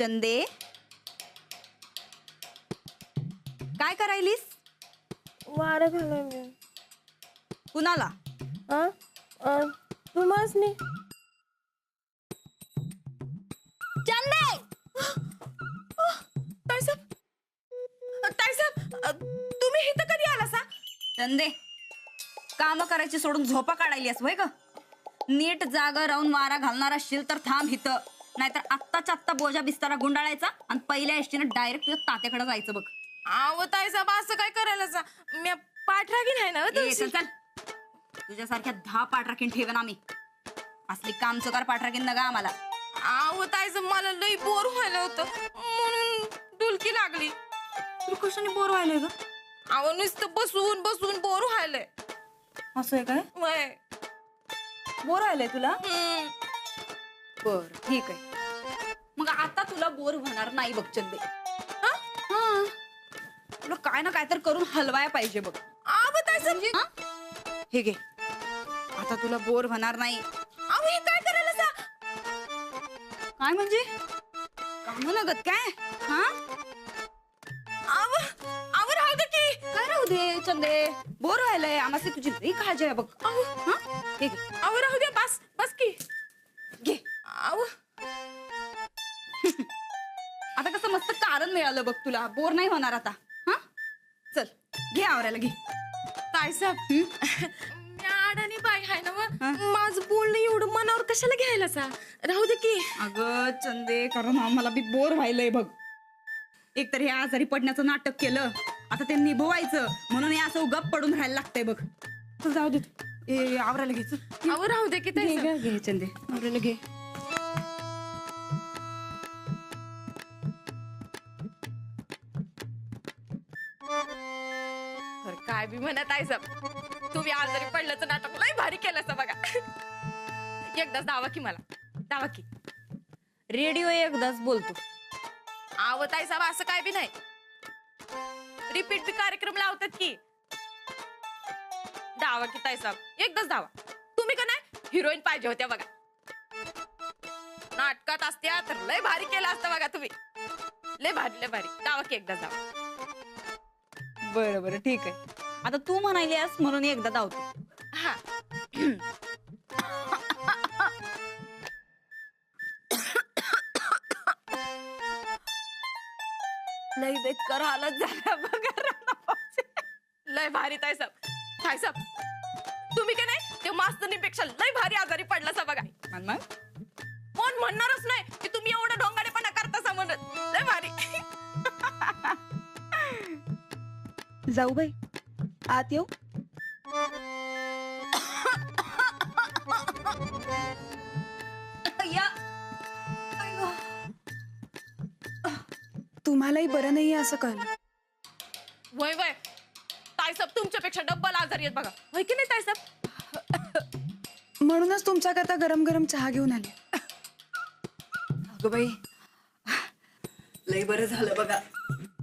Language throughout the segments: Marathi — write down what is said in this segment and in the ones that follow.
चंदे, काय करायलीस? वारा घालाय मी. कुणाला? तुम्हाच नाही. चंदे, तुम्ही इथं कधी आला सा? चंदे, काम करायची सोडून झोपा काढायलीस वय ग? नीट जागा राहून वारा घालणार असशील तर थांब इथं, नाहीतर आत्ताच्या आत्ता बोजा बिस्तारा गुंडाळायचा आणि पहिल्या एसटीने डायरेक्ट तुझ्या तात्याकडे जायचं बघ. आव ताईसाहेब असं काय करायला सा? मी पाठराखीन आहे ना ए, चल चल, तुझ्यासारख्या 10 पाठराखीन ठेवन आम्ही. असली काम चुकार पाठराखीन नका आम्हाला. आव ताईसाहेब मला लई बोर व्हायला होतं म्हणून डुलकी लागली. तू कशाने बोर व्हायलंय ग? आव नुसतं बसून बसून बोर व्हायलंय. असं आहे काय? वय. बोर व्हायलंय तुला? हम्म. बर, ठीक आहे. मग आता तुला बोर होणार नाही बघ चंदे. हा? तुला काय ना काय तर करून हलवाया पाहिजे बघ. आव ताईसाहेब हा? हे घे, आता तुला बोर होणार नाही. आव हे काय करायला सा? काय म्हणजे काम नगत काय? हा? आव आव राहू दे की. काय राहू दे चंदे, बोर व्हायलंय. आम्हाला तुझी लई काळजी आहे बघ. आव हा? हे घे, आव राहू दे. बस बस की. घे. आव आता कसं मस्त कारण मिळालं बघ तुला, बोर नाही होणार आता. हा, चल घे आवरायला घे. ताईसाहेब मी अडाणी बाई आहे ना हा? माझं बोलणं एवढं मनावर कशाला घ्यायला सा? राहू दे की. अगं चंदे, कारण आम्हाला बी बोर व्हायलंय बघ. एक तर हे आजारी पडण्याचं नाटक केलं, आता ते निभवायचं म्हणून हे असं गप पडून राहायला लागतंय बघ. चल जाऊ दे तू. ए आवरायला घे, चल. आव राहू दे की घे ताईसाहेब. घे चंदे, आवरायला घे. तर काय बी म्हणत आहे सब, तुम्ही आजारी पडल्याचं नाटक लय भारी केलं सा बघा. एकदाच दावा की मला, दावा की. रेडिओ एकदाच बोलतो. आवत आहे साहेब असं काय बी नाही. रिपीट बी कार्यक्रम लावतात की. दावा की ताई साहेब, एकदाच दावा. तुम्ही का नाही हिरोईन पाहिजे होत्या बघा. नाटकात असत्या तर लय भारी केलं असतं बघा तुम्ही. लय भारी लय भारी. दावा की एकदाच दावा. बरं बरं, ठीक आहे. आता तू म्हणायलीस म्हणून एकदा धावतो. हा. लई बेकार हालत झाला बघा रानापावचे. लय भारी ताई साहेब. ताई साहेब, तुम्ही का नाही ते मास्तनीपेक्षा लय भारी आजारी पडला सा बघा. मग कोण म्हणणारच नाही की तुम्ही एवढं ढोंगाडेपणा करता म्हणत. लय भारी. जाऊ बाई, आत येऊ. या. तुम्हालाही बरं नाहीये असं कळलं. वय वय ताईसाहेब तुमच्यापेक्षा डब्बल आजारी आहेत बघा. होय की नाही ताईसाहेब? म्हणूनच तुमच्याकरता गरम गरम चहा घेऊन आले. अगं बाई, लई बरं झालं बघा.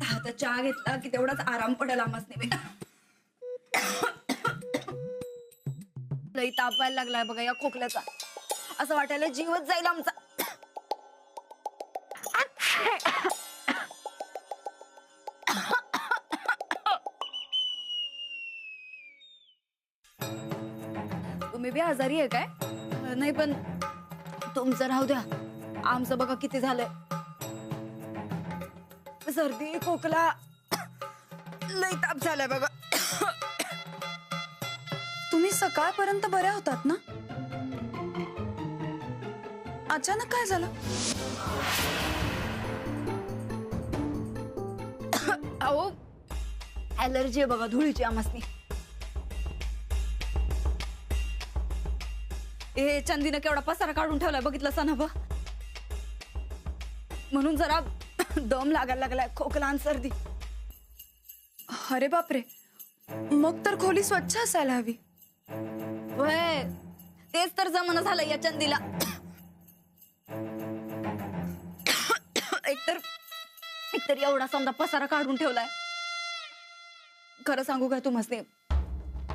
आता चहा घेतला की तेवढाच आराम पडेल आम्हाच नाही. लई ताप व्हायला लागलाय बघा या खोकल्याचा. असं वाटायला जीवच जाईल आमचा. तुम्ही बी आजारी आहे काय? नाही पण तुमचं राहू द्या, आमचं बघा किती झालंय. सर्दी खोकला लई ताप झालाय बघा. तुम्ही सकाळपर्यंत बऱ्या होतात ना? अचानक काय झालं? अहो, ऍलर्जी आहे बघा धुळीची आमसनी. ए चंदीनं केवढा पसारा काढून ठेवलाय बघितलं सा ना बा. म्हणून जरा दम लागायला लागलाय, खोकला आणि सर्दी. अरे बापरे, मग तर खोली स्वच्छ असायला हवी. वय, तेच तर जमणं झालं या चंदीला. एकतर एवढा समजा पसारा काढून ठेवलाय. खरं सांगू काय तुम्हाला,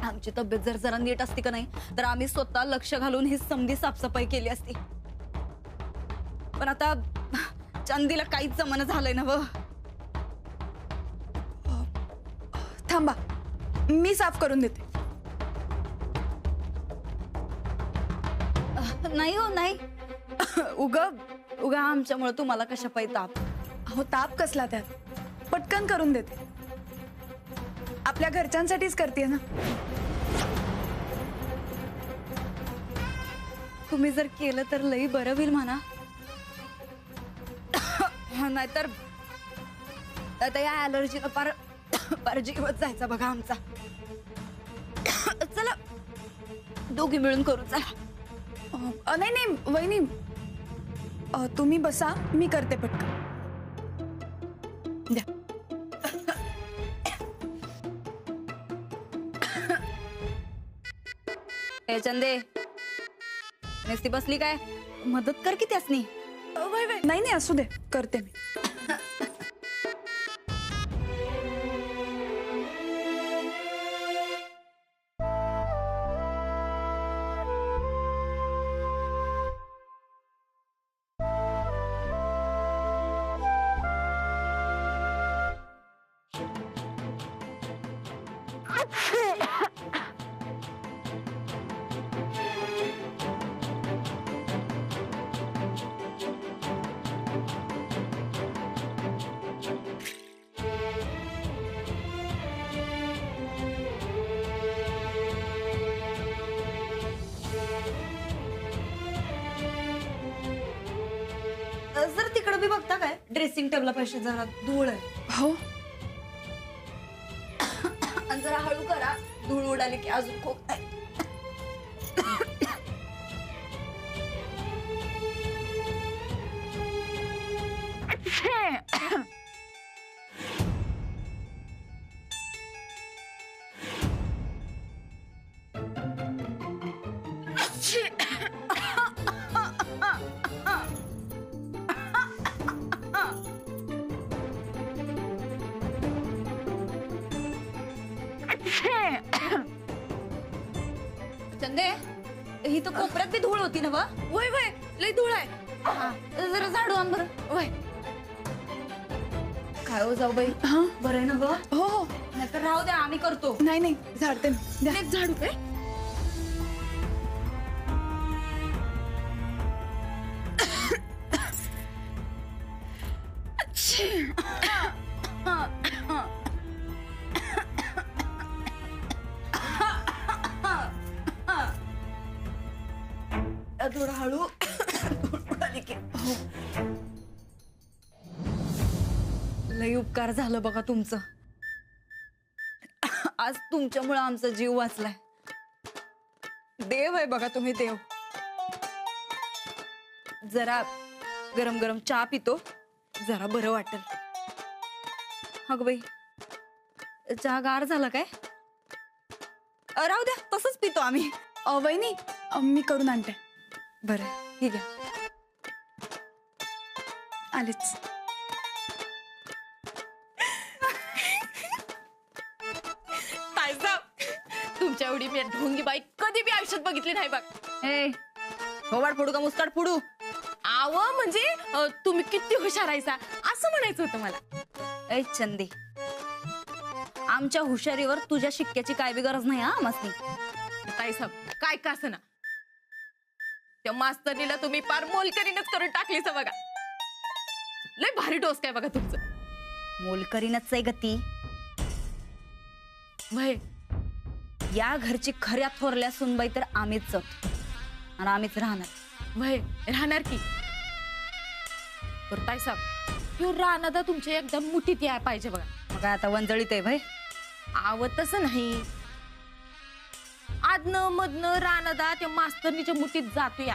आमची तब्येत जर जरा नीट असती का नाही तर आम्ही स्वतः लक्ष घालून ही समधी साफसफाई केली असती. पण आता चंदीला काहीच जमणं झालंय ना व. थांबा, मी साफ करून देते. नाही हो नाही. उगा आमच्यामुळे तुम्हाला कशा पाय ताप. हो, ताप कसला त्यात, पटकन करून देते. आपल्या घरच्यांसाठीच करते ना. तुम्ही जर केलं तर लई बरं होईल म्हणा. नाहीतर आता या ॲलर्जीला पार जीवच जायचा बघा आमचा. चला दोघी मिळून करू चला. नाही नाही वहिनी, तुम्ही बसा, मी करते पटकन. द्या. ए चंदे, नुसती बसली काय? मदत कर की त्यासनी. नाही नाही, असू दे, करते मी. जर तिकडे बी बघता काय, ड्रेसिंग टेबला पैसे जरा धूळ आहे. हो, आणि जरा हळू करा, धूळ उडाली की अजून खूप आहे. चंदे, ही तर कोपऱ्यात बी धूळ होती ना व. वय वय, लई धूळ आहे. जरा झाडू आण बरं. वय, काय हो जाऊ बाई, हा, बरं आहे ना व. हो हो, नाहीतर राहू द्या, आम्ही करतो. नाही नाही, झाडते मी. द्या. एक झाडू काय? थोडं हळू. उडाली की. हो. लई उपकार झालं बघा तुमचं. आज तुमच्यामुळे आमचा जीव वाचलाय. देव आहे बघा तुम्ही, देव. जरा गरम गरम चहा पितो, जरा बरं वाटेल. अगं बाई, चहा गार झाला काय? राहू द्या, तसंच पितो आम्ही. वहिनी, मी करून आणते. बरं, हे घ्या. आलेच. ताईसाब, तुमच्या एवढी मी ढोंगी बाई कधी बी आयुष्यात बघितली नाही बघ. ए, थोबाड फोडू का मुस्काट फोडू? आव म्हणजे तुम्ही किती हुशार आहेसा असं म्हणायचं होतं मला. ए चंदी, आमच्या हुशारीवर तुझ्या शिक्क्याची काय बी गरज नाही हा आम्हासनी. ताईसाब, काय का असं ना, त्या मास्तरीला तुम्ही पार मोलकरीनच करून टाकलीच बघा. लय भारी डोस काय बघा तुमचं. मोलकरीनच आहे गती. वय, या घरची खऱ्या थोरल्या सुनबाई तर आम्हीच आहोत आणि आम्हीच राहणार. वय राहणार की. बरं ताईसाब, ह्यो रानादा तुमच्या एकदम मुठीत याय पाहिजे बघा. मग आता वंजळीत आहे भाई. आव तसं नाही, आदनं मधनं रानादा त्या मास्तरणीच्या मुठीत जातो या.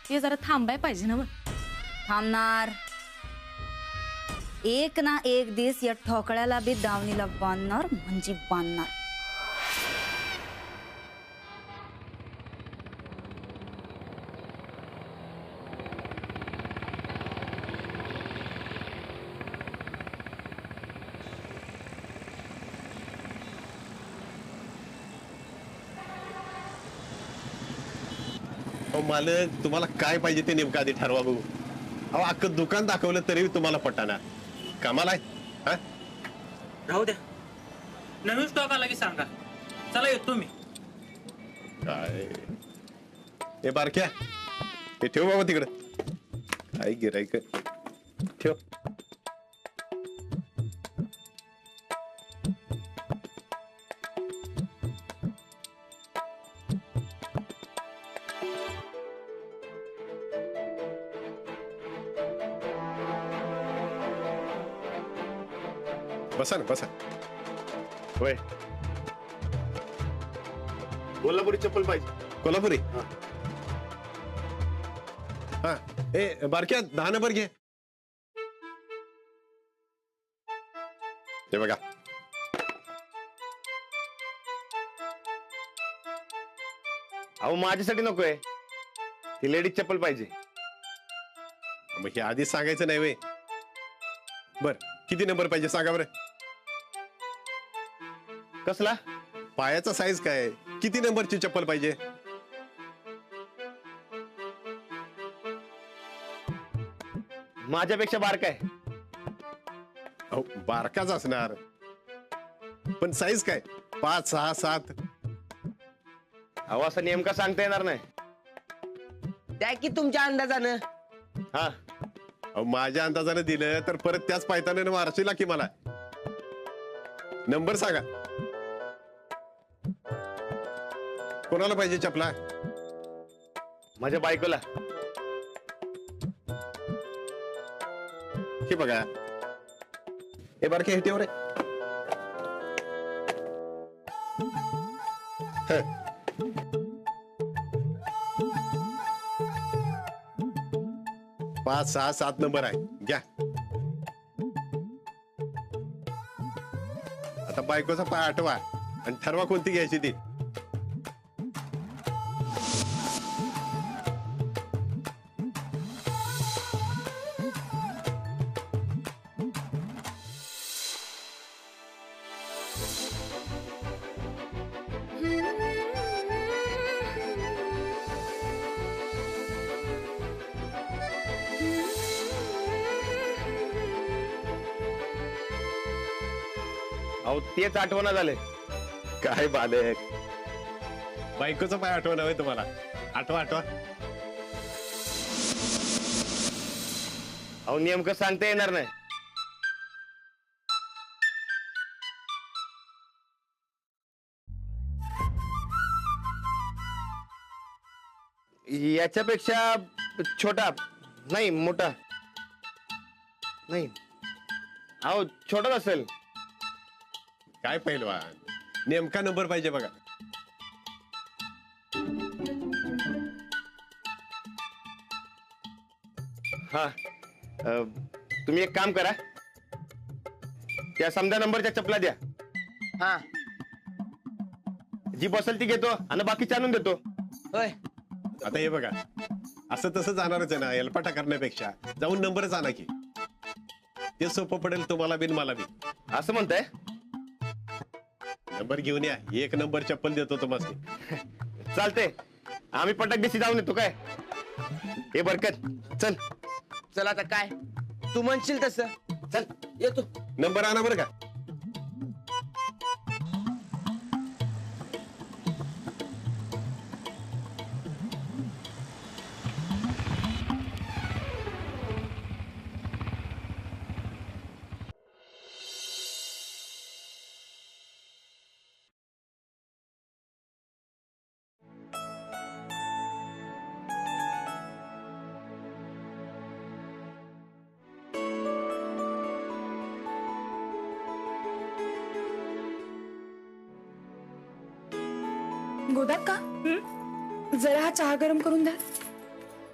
ते जरा थांबाय पाहिजे ना. थांबणार. एक ना एक दिवस या ठोकळ्याला बी दावणीला बांधणार म्हणजे बांधणार. मालक, तुम्हाला काय पाहिजे ते नेमकं आधी ठरवा बघू. अहो अख्खं दुकान दाखवलं तरी तुम्हाला पटाना. कामाला आहे हा? राहू द्या, नवीन स्टॉक आला की सांगा. चला येतो मी. काय हे बारक्या, हे ठेव बाबा तिकडे. काय गिरायक ठेव. बसा ना बसा. होय, कोल्हापुरी चप्पल पाहिजे. कोल्हापुरी. हा ए बारक्या 10 नंबर घे. हे बघा. अहो माझ्यासाठी नकोय, ती लेडीज चप्पल पाहिजे. मग हे आधीच सांगायचं नाही वे. बर किती नंबर पाहिजे सांगा बरं. कसला? पायाचा साईज काय, किती नंबरची चप्पल पाहिजे. माझ्यापेक्षा बारका आहे. अहो बारकाच असणार, पण साईज काय 5 6 7. अहो असं नेमका सांगता येणार नाही. त्या की तुमच्या अंदाजानं. हा अहो माझ्या अंदाजाने दिलं तर परत त्याच पायताने मारशीला की मला. नंबर सांगा. कोणाला पाहिजे चपला. माझ्या बायकोला. हे बघा. हे बारके हे ठेव रे. हं. 5 6 7 नंबर आहे घ्या. आता बायकोचा पाय आठवा आणि ठरवा कोणती घ्यायची ती. अहो तेच आठवणा झालंय. काय बालक, बायकोचा पाय आठवा नव्हे तुम्हाला. आठवा आठवा. अहो नेमकं सांगता येणार नाही. याच्यापेक्षा छोटा नाही, मोठा नाही. अहो छोटाच असेल. काय पहिलवान, नेमका नंबर पाहिजे बघा. हा तुम्ही एक काम करा, त्या समजा नंबरच्या चपला द्या. हा जी बसेल ती घेतो आणि बाकीची आणून देतो. होय. आता हे बघा, असं तसं जाणारच आहे ना. एलपाटा करण्यापेक्षा जाऊन नंबरच आणा की. ते सोपं पडेल तुम्हाला बिन मला बी. असं म्हणताय. नंबर घेऊन या, 1 नंबर चप्पल देतो तुम्हाला. चालते, आम्ही पटक दिशी जाऊन येतो. काय हे बरकत, चल. चल आता काय तू म्हणशील तसं. चल येतो. नंबर आणा बरं का. गोदात का जरा हा चहा गरम करून द्या.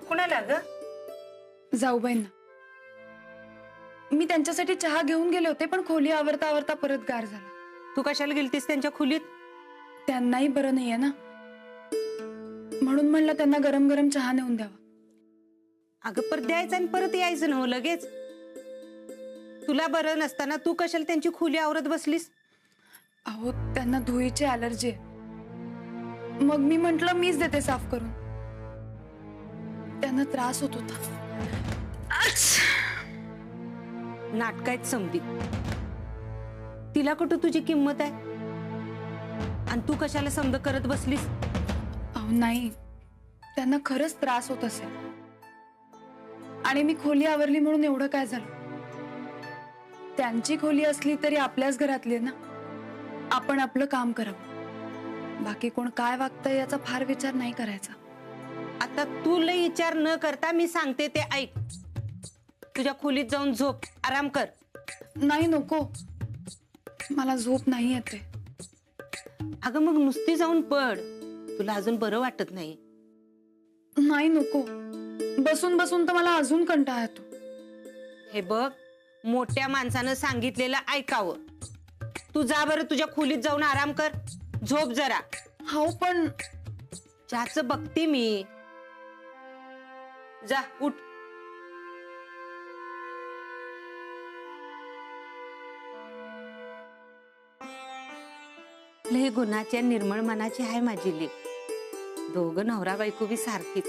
कुणाला ग? जाऊबाईंना. मी त्यांच्यासाठी चहा घेऊन गेले होते, पण खोली आवरता आवरता परत गार झाला. तू कशाला गेलतीस त्यांच्या खोलीत? त्यांनाही बरं नाहीये ना, म्हणून म्हणलं त्यांना गरम गरम चहा नेऊन द्यावा. अगं परत द्यायचं आणि परत यायचं ना लगेच. तुला बरं नसताना तू कशाला त्यांची खोली आवरत बसलीस? अहो त्यांना धुळीची ॲलर्जी आहे. मग मी म्हंटल मीच देते साफ करून. त्यांना त्रास होत होता नाटकात समधी तिला कुठं तुझी किंमत आहे आणि तू कशाला समज करत बसलीस? अहो नाही, त्यांना खरंच त्रास होत असेल आणि मी खोली आवरली म्हणून एवढं काय झालं. त्यांची खोली असली तरी आपल्याच घरातली ना. आपण आपलं काम करावं, बाकी कोण काय वागतंय याचा फार विचार नाही करायचा. आता तू लय विचार न करता मी सांगते ते ऐक. तुझ्या खोलीत जाऊन झोप, आराम कर. नाही नको, मला झोप नाही येते. अगं मग नुसती जाऊन पड, तुला अजून बरं वाटत नाही. नाही नको, बसून बसून तर मला अजून कंटाळा येतो. हे बघ, मोठ्या माणसानं सांगितलेलं ऐकावं. तू जा बरं तुझ्या खोलीत जाऊन आराम कर, झोप जरा. हो पण चहाच बघते मी. जा उठ. लय गुणाच्या निर्मळ मनाची आहे माझी लेक. दोघं नवरा बायको बी सारखीच.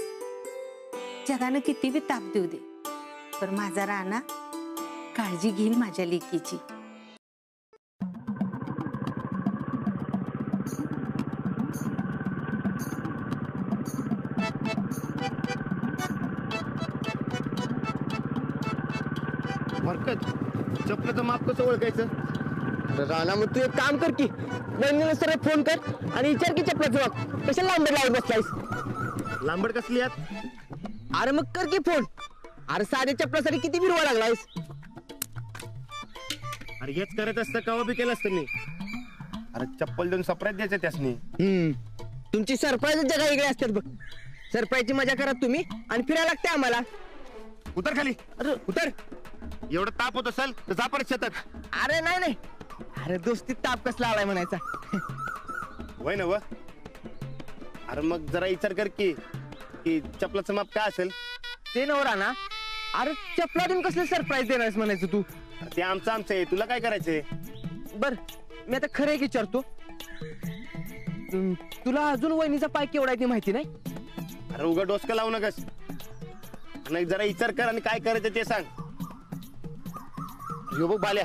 जगानं किती बी ताप देऊ दे, पण माझा राणा काळजी घेईल माझ्या लेकीची. बरकत, चपलाचं माप कसं ओळखायचं? राणा मग तू एक काम कर की बहिणीला सरळ फोन कर आणि विचार की चपलाचं माप कशाला लांबड लावत बसलायस? लांबड कसली आत? अरे मग कर की फोन. अरे साध्या चपलासाठी किती बिरवा लागलायस? अरे हेच करत असतं कवा बी केलं असतं मी. अरे चप्पल देऊन सरप्राईज द्यायचं त्यासनी. तुमची सरप्राईज जगा वेगळे असतात बघ. सरप्राईजची मजा करा तुम्ही आणि फिरायला लागते आम्हाला. उतर खाली, अरे उतर. एवढं ताप होत असेल तर जा परत शेतात. अरे नाही नाही, अरे दोस्तीत ताप कसला आलाय म्हणायचा. वय ना व. अरे मग जरा विचार कर की चपलाचं माप काय असेल ते नव राणा. अरे चपला देऊन कसले सरप्राईज देणारस म्हणायचं तू? ते आमचं आहे, तुला काय करायचंय? बर मी आता खरं एक विचारतो. तुला अजून वहिनीचा पाय केवढा आहे ते माहिती नाही? अरे उगा डोसकं लावू नकस. आणि जरा विचार कर आणि काय करायचं ते सांग. यो बघ बाल्या.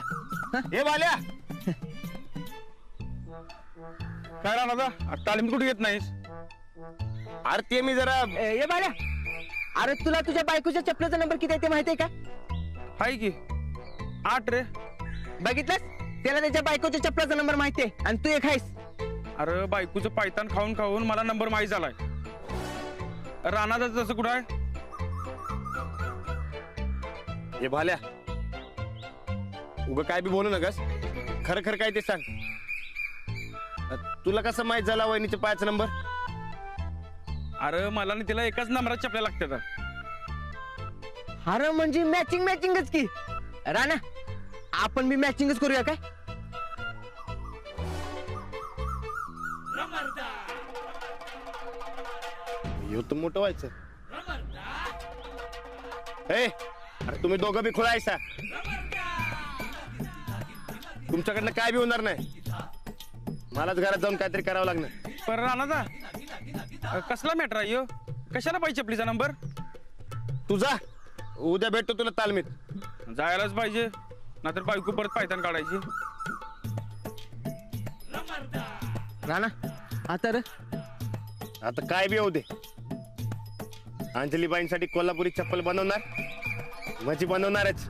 हे बाल्या, काय राहणार तालीम कुठे घेत नाहीस? अरे ते मी जरा ये बाळ्या, अरे तुला तुझ्या बायकोच्या चपलाचा नंबर किती आहे ते माहिती आहे का? हाय की 8 रे. बघितलंस, त्याला त्याच्या बायकोच्या चपलाचा नंबर माहिती आहे आणि तू एक आहेस. अरे बायकोचं पायतान खाऊन खाऊन मला नंबर माहीत झालाय. राणाचा तसं कुठं आहे? हे भाल्या, उगा काय बी बोलू नकस. खरं खरं काय ते सांग. तुला कसं माहित झाला वहिनीच्या पायाचा नंबर? अरे मला आणि तिला एकाच नंबरात चपल्या लागतात. अरे म्हणजे मॅचिंगच की. राणा, आपण बी मॅचिंगच करूया काय? ह्यो तर मोठं व्हायचं. ए, अरे तुम्ही दोघं बी खुळायचा. तुमच्याकडनं काय बी होणार नाही. मलाच घरात जाऊन काहीतरी करावं लागणार. पण राणाचा कसला मॅटर आहे ह्यो? कशाला पाहिजे चपलीचा नंबर? तुझा उद्या भेटतो तुला तालमीत. जायलाच पाहिजे, नाहीतर बायको परत पायतान काढायची. राणा आता रे, आता काय बी होऊ दे. अंजलीबाईंसाठी कोल्हापुरी चप्पल बनवणार म्हणजे बनवणारच.